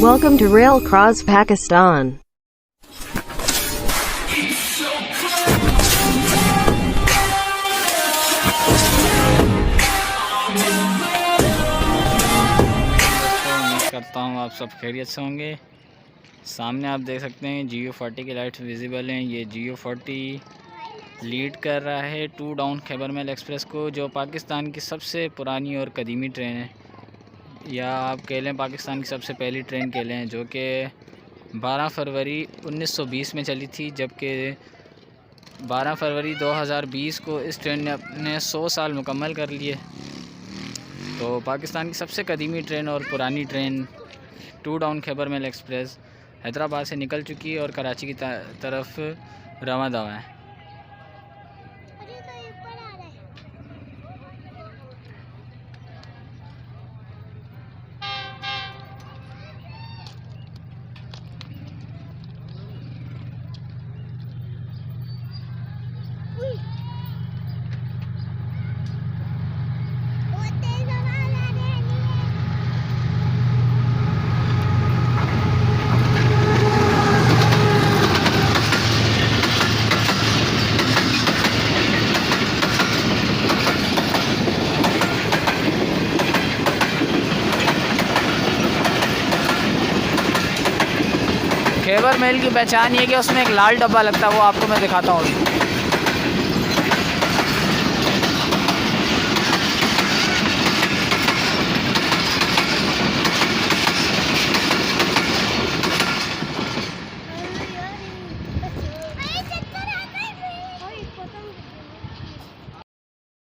Welcome to Rail Cross Pakistan. करता हूँ आप सब खैरियत से होंगे। सामने आप देख सकते हैं GO40 की लाइट्स विजिबल हैं। ये GO40 लीड कर रहा है 2 डाउन खैबर मेल एक्सप्रेस को, जो पाकिस्तान की सबसे पुरानी और कदीमी ट्रेन है, या आप कह लें पाकिस्तान की सबसे पहली ट्रेन कह लें, जो कि 12 फरवरी 1920 में चली थी, जबकि 12 फरवरी 2020 को इस ट्रेन ने अपने 100 साल मुकम्मल कर लिए। तो पाकिस्तान की सबसे कदीमी ट्रेन और पुरानी train 2 down Khyber mail express Hyderabad से निकल चुकी है और कराची की तरफ रवाना दवा है। खैबर मेल की पहचान ये कि उसमें एक लाल डब्बा लगता है, वो आपको मैं दिखाता हूँ।